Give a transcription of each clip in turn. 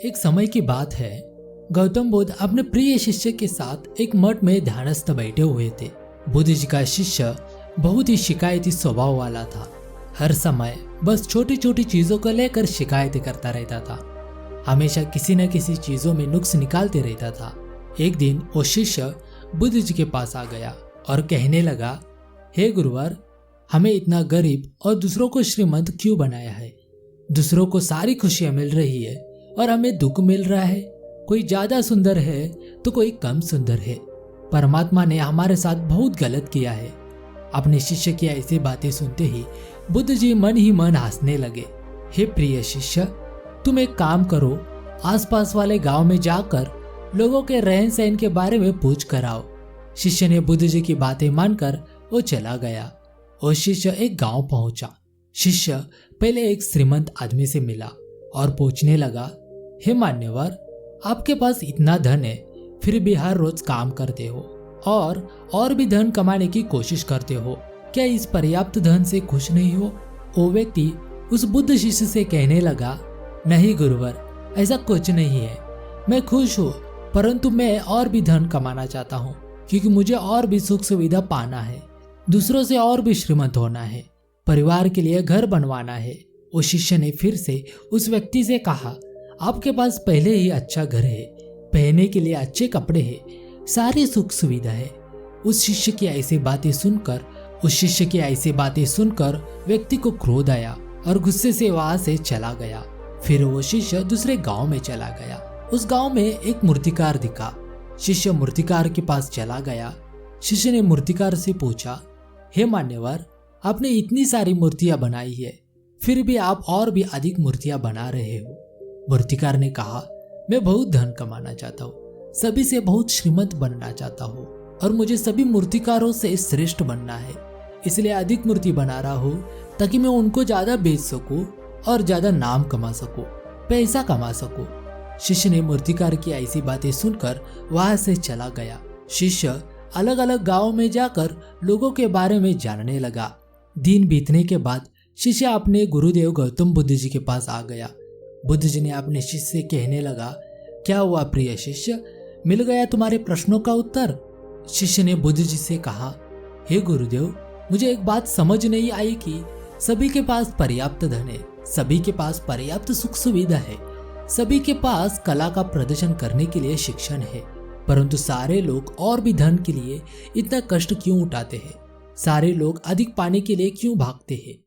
एक समय की बात है। गौतम बुद्ध अपने प्रिय शिष्य के साथ एक मठ में ध्यानस्थ बैठे हुए थे। बुद्ध जी का शिष्य बहुत ही शिकायती स्वभाव वाला था। हर समय बस छोटी छोटी चीजों को लेकर शिकायतें करता रहता था। हमेशा किसी न किसी चीजों में नुक्स निकालते रहता था। एक दिन वो शिष्य बुद्ध जी के पास आ गया और कहने लगा, हे गुरुवर, हमें इतना गरीब और दूसरों को श्रीमंत क्यों बनाया है? दूसरों को सारी खुशियां मिल रही है और हमें दुख मिल रहा है। कोई ज्यादा सुंदर है तो कोई कम सुंदर है। परमात्मा ने हमारे साथ बहुत गलत किया है। अपने शिष्य की ऐसी बातें सुनते ही बुद्ध जी मन ही मन हंसने लगे। हे प्रिय शिष्य, तुम एक काम करो, आसपास वाले गांव में जाकर लोगों के रहन सहन के बारे में पूछ कर आओ। शिष्य ने बुद्ध जी की बातें मानकर वो चला गया। और शिष्य एक गांव पहुंचा। शिष्य पहले एक श्रीमंत आदमी से मिला और पूछने लगा, हे मान्यवर, आपके पास इतना धन है, फिर भी हर रोज काम करते हो और भी धन कमाने की कोशिश करते हो। क्या इस पर्याप्त धन से खुश नहीं हो? वो व्यक्ति उस बुद्ध शिष्य से कहने लगा, नहीं गुरुवर, ऐसा कुछ नहीं है। मैं खुश हूँ, परंतु मैं और भी धन कमाना चाहता हूँ, क्योंकि मुझे और भी सुख सुविधा पाना है, दूसरों से और भी श्रीमंत होना है, परिवार के लिए घर बनवाना है। उस शिष्य ने फिर से उस व्यक्ति से कहा, आपके पास पहले ही अच्छा घर है, पहनने के लिए अच्छे कपड़े हैं, सारी सुख सुविधा है। उस शिष्य की ऐसी बातें सुनकर व्यक्ति को क्रोध आया और गुस्से से वहां से चला गया। फिर वो शिष्य दूसरे गांव में चला गया। उस गांव में एक मूर्तिकार दिखा। शिष्य मूर्तिकार के पास चला गया। शिष्य ने मूर्तिकार से पूछा, हे मान्यवर, आपने इतनी सारी मूर्तियां बनाई है, फिर भी आप और भी अधिक मूर्तियां बना रहे हो। मूर्तिकार ने कहा, मैं बहुत धन कमाना चाहता हूँ, सभी से बहुत श्रीमंत बनना चाहता हूँ और मुझे सभी मूर्तिकारों से श्रेष्ठ बनना है, इसलिए अधिक मूर्ति बना रहा हूँ ताकि मैं उनको ज्यादा बेच सकूं और ज्यादा नाम कमा सकूं, पैसा कमा सकूं। शिष्य ने मूर्तिकार की ऐसी बातें सुनकर वहां से चला गया। शिष्य अलग अलग गांवों में जाकर लोगों के बारे में जानने लगा। दिन बीतने के बाद शिष्य अपने गुरुदेव गौतम बुद्ध जी के पास आ गया। बुद्ध जी ने अपने शिष्य से कहने लगा, क्या हुआ प्रिय शिष्य, मिल गया तुम्हारे प्रश्नों का उत्तर? शिष्य ने बुद्ध जी से कहा, हे गुरुदेव, मुझे एक बात समझ नहीं आई कि सभी के पास पर्याप्त धन है, सभी के पास पर्याप्त सुख सुविधा है, सभी के पास कला का प्रदर्शन करने के लिए शिक्षण है, परंतु सारे लोग और भी धन के लिए इतना कष्ट क्यों उठाते हैं? सारे लोग अधिक पाने के लिए क्यों भागते हैं?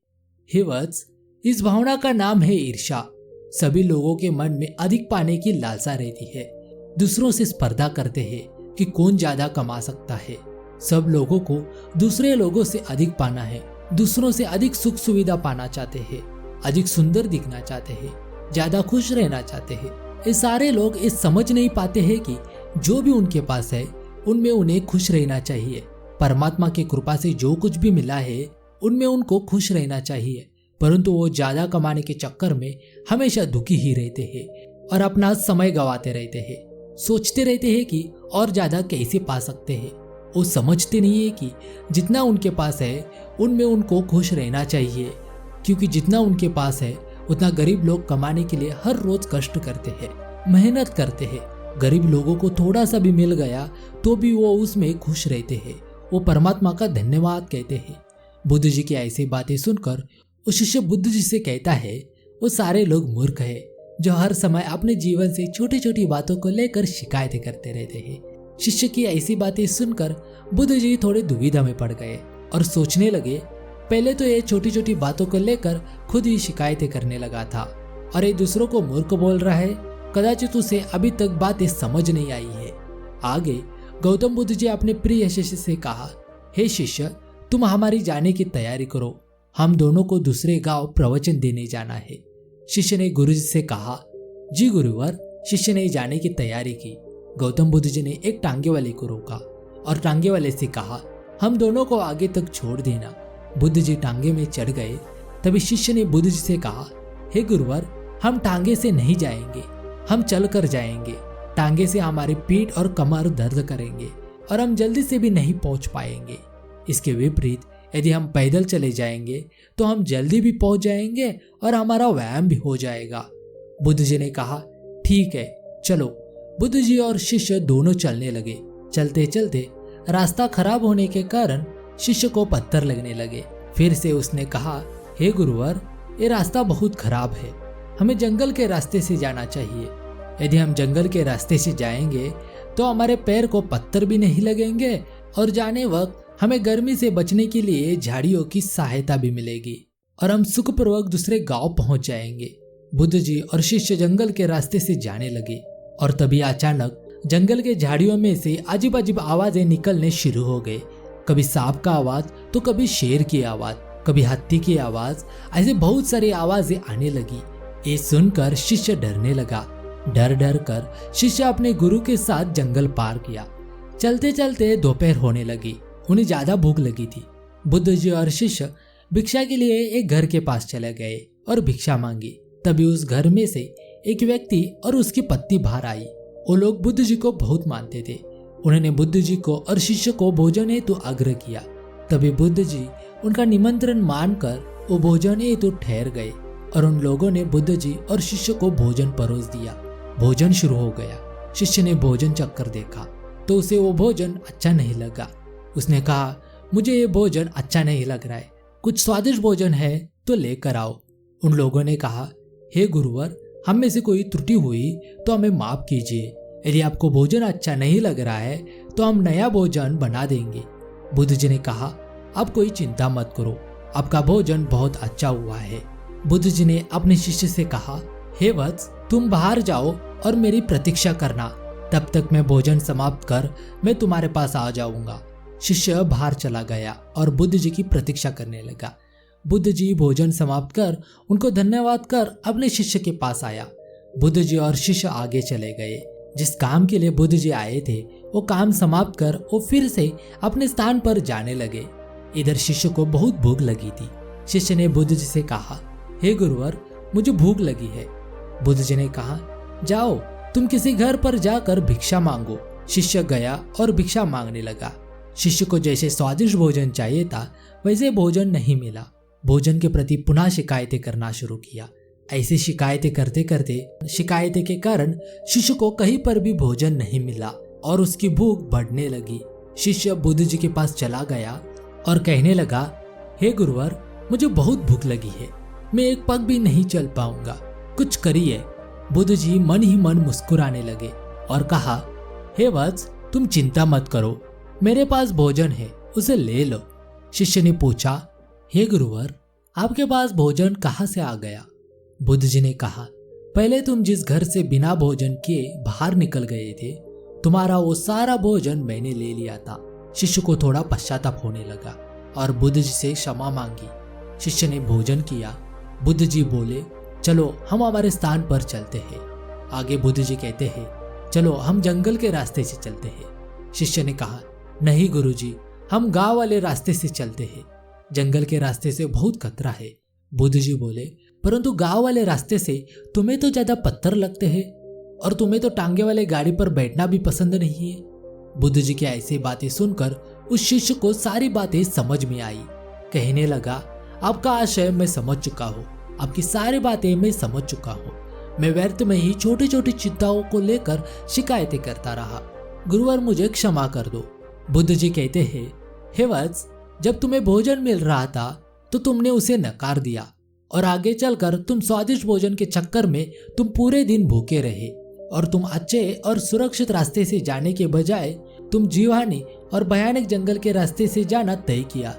हे वत्स, इस भावना का नाम है ईर्ष्या। सभी लोगों के मन में अधिक पाने की लालसा रहती है। दूसरों से स्पर्धा करते हैं कि कौन ज्यादा कमा सकता है। सब लोगों को दूसरे लोगों से अधिक पाना है, दूसरों से अधिक सुख सुविधा पाना चाहते हैं, अधिक सुंदर दिखना चाहते हैं, ज्यादा खुश रहना चाहते हैं। ये सारे लोग ये समझ नहीं पाते हैं कि जो भी उनके पास है उनमें उन्हें खुश रहना चाहिए। परमात्मा की कृपा से जो कुछ भी मिला है उनमें उनको खुश रहना चाहिए, परंतु वो ज्यादा कमाने के चक्कर में हमेशा दुखी ही रहते हैं और अपना समय गंवाते रहते हैं। सोचते रहते हैं कि और ज्यादा कैसे पा सकते हैं। वो समझते नहीं है कि जितना उनके पास है उनमें उनको खुश रहना चाहिए, क्योंकि जितना उनके पास है उतना गरीब लोग कमाने के लिए हर रोज कष्ट करते हैं, मेहनत करते हैं। गरीब लोगों को थोड़ा सा भी मिल गया तो भी वो उसमें खुश रहते हैं, वो परमात्मा का धन्यवाद कहते हैं। बुद्ध जी की ऐसी बातें सुनकर वो शिष्य बुद्ध जी से कहता है, वो सारे लोग मूर्ख है जो हर समय अपने जीवन से छोटी छोटी बातों को लेकर शिकायतें करते रहते हैं। शिष्य की ऐसी बातें सुनकर बुद्ध जी थोड़े दुविधा में पड़ गए और सोचने लगे, पहले तो ये छोटी छोटी बातों को लेकर खुद ही शिकायतें करने लगा था और ये दूसरों को मूर्ख बोल रहा है, कदाचित उसे अभी तक बातें समझ नहीं आई है। आगे गौतम बुद्ध जी अपने प्रिय शिष्य से कहा, हे शिष्य, तुम हमारी जाने की तैयारी करो, हम दोनों को दूसरे गांव प्रवचन देने जाना है। शिष्य ने गुरु जी से कहा, जी गुरुवर। शिष्य ने जाने की तैयारी की। गौतम बुद्ध जी ने एक टांगे वाले को रोका और टांगे वाले से कहा, हम दोनों को आगे तक छोड़ देना। बुद्ध जी टांगे में चढ़ गए। तभी शिष्य ने बुद्ध जी से कहा, हे गुरुवर, हम टांगे से नहीं जाएंगे, हम चल कर जाएंगे। टांगे से हमारी पीठ और कमर दर्द करेंगे और हम जल्दी से भी नहीं पहुंच पाएंगे। इसके विपरीत यदि हम पैदल चले जाएंगे तो हम जल्दी भी पहुंच जाएंगे और हमारा व्यायाम भी हो जाएगा। बुद्ध जी ने कहा, ठीक है चलो। बुद्ध जी और शिष्य दोनों चलने लगे। चलते चलते रास्ता खराब होने के कारण शिष्य को पत्थर लगने लगे। फिर से उसने कहा, हे गुरुवर, ये रास्ता बहुत खराब है, हमें जंगल के रास्ते से जाना चाहिए। यदि हम जंगल के रास्ते से जाएंगे तो हमारे पैर को पत्थर भी नहीं लगेंगे और जाने वक्त हमें गर्मी से बचने के लिए झाड़ियों की सहायता भी मिलेगी और हम सुखपूर्वक दूसरे गांव पहुंच जाएंगे। बुद्ध जी और शिष्य जंगल के रास्ते से जाने लगे और तभी अचानक जंगल के झाड़ियों में से अजीब अजीब आवाजें निकलने शुरू हो गए। कभी सांप का आवाज तो कभी शेर की आवाज, कभी हाथी की आवाज, ऐसे बहुत सारी आवाजें आने लगी। ये सुनकर शिष्य डरने लगा। डर डर कर शिष्य अपने गुरु के साथ जंगल पार किया। चलते चलते दोपहर होने लगी। उन्हें ज्यादा भूख लगी थी। बुद्ध जी और शिष्य भिक्षा के लिए एक घर के पास चले गए और भिक्षा मांगी। तभी उस घर में से एक व्यक्ति और उसकी पत्नी बाहर आई। वो लोग बुद्ध जी को बहुत मानते थे। उन्होंने बुद्ध जी को और शिष्य को भोजन हेतु आग्रह किया। तभी बुद्ध जी उनका निमंत्रण मानकर वो भोजन हेतु ठहर गए और उन लोगों ने बुद्ध जी और शिष्य को भोजन परोस दिया। भोजन शुरू हो गया। शिष्य ने भोजन चखकर देखा तो उसे वो भोजन अच्छा नहीं लगा। उसने कहा, मुझे ये भोजन अच्छा नहीं लग रहा है, कुछ स्वादिष्ट भोजन है तो लेकर आओ। उन लोगों ने कहा, हे गुरुवर, हम में से कोई त्रुटि हुई तो हमें माफ कीजिए। यदि आपको भोजन अच्छा नहीं लग रहा है तो हम नया भोजन बना देंगे। बुद्ध जी ने कहा, आप कोई चिंता मत करो, आपका भोजन बहुत अच्छा हुआ है। बुद्ध जी ने अपने शिष्य से कहा, हे वत्स, तुम बाहर जाओ और मेरी प्रतीक्षा करना, तब तक मैं भोजन समाप्त कर मैं तुम्हारे पास आ जाऊंगा। शिष्य बाहर चला गया और बुद्ध जी की प्रतीक्षा करने लगा। बुद्ध जी भोजन समाप्त कर उनको धन्यवाद कर अपने शिष्य के पास आया। बुद्ध जी और शिष्य आगे चले गए। जिस काम के लिए बुद्ध जी आए थे वो काम समाप्त कर वो फिर से अपने स्थान पर जाने लगे। इधर शिष्य को बहुत भूख लगी थी। शिष्य ने बुद्ध जी से कहा, हे गुरुवर, मुझे भूख लगी है। बुद्ध जी ने कहा, जाओ तुम किसी घर पर जाकर भिक्षा मांगो। शिष्य गया और भिक्षा मांगने लगा। शिष्य को जैसे स्वादिष्ट भोजन चाहिए था वैसे भोजन नहीं मिला। भोजन के प्रति पुनः शिकायतें करना शुरू किया। ऐसी शिकायतें करते करते शिकायतें के कारण शिष्य को कहीं पर भी भोजन नहीं मिला और उसकी भूख बढ़ने लगी। शिष्य बुद्ध जी के पास चला गया और कहने लगा, हे गुरुवर, मुझे बहुत भूख लगी है, मैं एक पग भी नहीं चल पाऊंगा, कुछ करिए। बुद्ध जी मन ही मन मुस्कुराने लगे और कहा, हे वत्स, तुम चिंता मत करो, मेरे पास भोजन है, उसे ले लो। शिष्य ने पूछा, हे गुरुवर, आपके पास भोजन कहाँ से आ गया? बुद्ध जी ने कहा, पहले तुम जिस घर से बिना भोजन किए बाहर निकल गए थे, तुम्हारा वो सारा भोजन मैंने ले लिया था। शिष्य को थोड़ा पश्चाताप होने लगा और बुद्ध जी से क्षमा मांगी। शिष्य ने भोजन किया। बुद्ध जी बोले, चलो हम हमारे स्थान पर चलते हैं। आगे बुद्ध जी कहते हैं, चलो हम जंगल के रास्ते से चलते हैं। शिष्य ने कहा, नहीं गुरुजी, हम गांव वाले रास्ते से चलते हैं, जंगल के रास्ते से बहुत खतरा है। बुद्ध जी बोले, परंतु गांव वाले रास्ते से तुम्हें तो ज्यादा पत्थर लगते हैं और तुम्हें तो टांगे वाले गाड़ी पर बैठना भी पसंद नहीं है। बुद्ध जी की ऐसी बातें सुनकर उस शिष्य को सारी बातें समझ में आई। कहने लगा, आपका आशय मैं समझ चुका हूँ, आपकी सारी बातें मैं समझ चुका हूँ। मैं व्यर्थ में ही छोटी छोटी चिंताओं को लेकर शिकायतें करता रहा। गुरुवर, मुझे क्षमा कर दो। बुद्ध जी कहते हैं, हे वत्स, जब तुम्हें भोजन मिल रहा था तो तुमने उसे नकार दिया और आगे चलकर तुम स्वादिष्ट भोजन के चक्कर में तुम पूरे दिन भूखे रहे और तुम अच्छे और सुरक्षित रास्ते से जाने के बजाय तुम जीवानी और भयानक जंगल के रास्ते से जाना तय किया।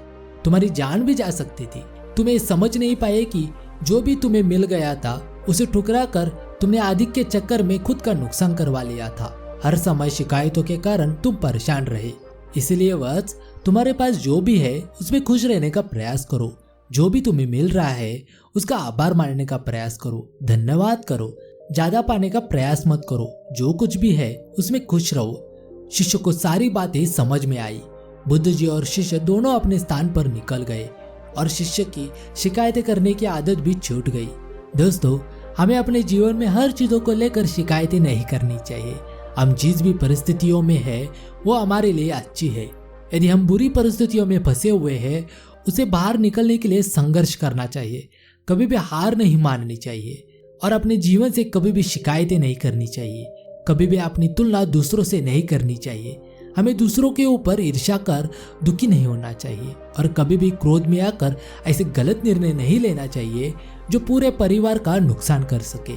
तुम्हारी जान भी जा सकती थी। तुम्हें समझ नहीं पाए कि जो भी तुम्हें मिल गया था उसे ठुकरा कर तुमने आधिक्य के चक्कर में खुद का नुकसान करवा लिया था। हर समय शिकायतों के कारण तुम परेशान रहे। इसलिए वत्स, तुम्हारे पास जो भी है उसमें खुश रहने का प्रयास करो। जो भी तुम्हें मिल रहा है उसका आभार मानने का प्रयास करो, धन्यवाद करो। ज्यादा पाने का प्रयास मत करो। जो कुछ भी है उसमें खुश रहो। शिष्य को सारी बातें समझ में आई। बुद्ध जी और शिष्य दोनों अपने स्थान पर निकल गए और शिष्य की शिकायतें करने की आदत भी छूट गई। दोस्तों, हमें अपने जीवन में हर चीजों को लेकर शिकायतें नहीं करनी चाहिए। हम जिस भी परिस्थितियों में है वो हमारे लिए अच्छी है। यदि हम बुरी परिस्थितियों में फंसे हुए हैं उसे बाहर निकलने के लिए संघर्ष करना चाहिए। कभी भी हार नहीं माननी चाहिए और अपने जीवन से कभी भी शिकायतें नहीं करनी चाहिए। कभी भी अपनी तुलना दूसरों से नहीं करनी चाहिए। हमें दूसरों के ऊपर ईर्ष्या कर दुखी नहीं होना चाहिए और कभी भी क्रोध में आकर ऐसे गलत निर्णय नहीं लेना चाहिए जो पूरे परिवार का नुकसान कर सके।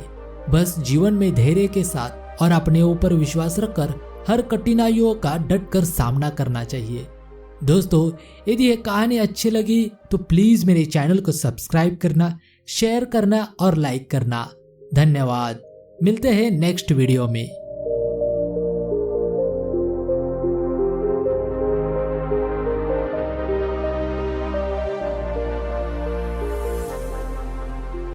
बस जीवन में धैर्य के साथ और अपने ऊपर विश्वास रखकर हर कठिनाइयों का डट कर सामना करना चाहिए। दोस्तों, यदि यह कहानी अच्छी लगी तो प्लीज मेरे चैनल को सब्सक्राइब करना, शेयर करना और लाइक करना। धन्यवाद। मिलते हैं नेक्स्ट वीडियो में।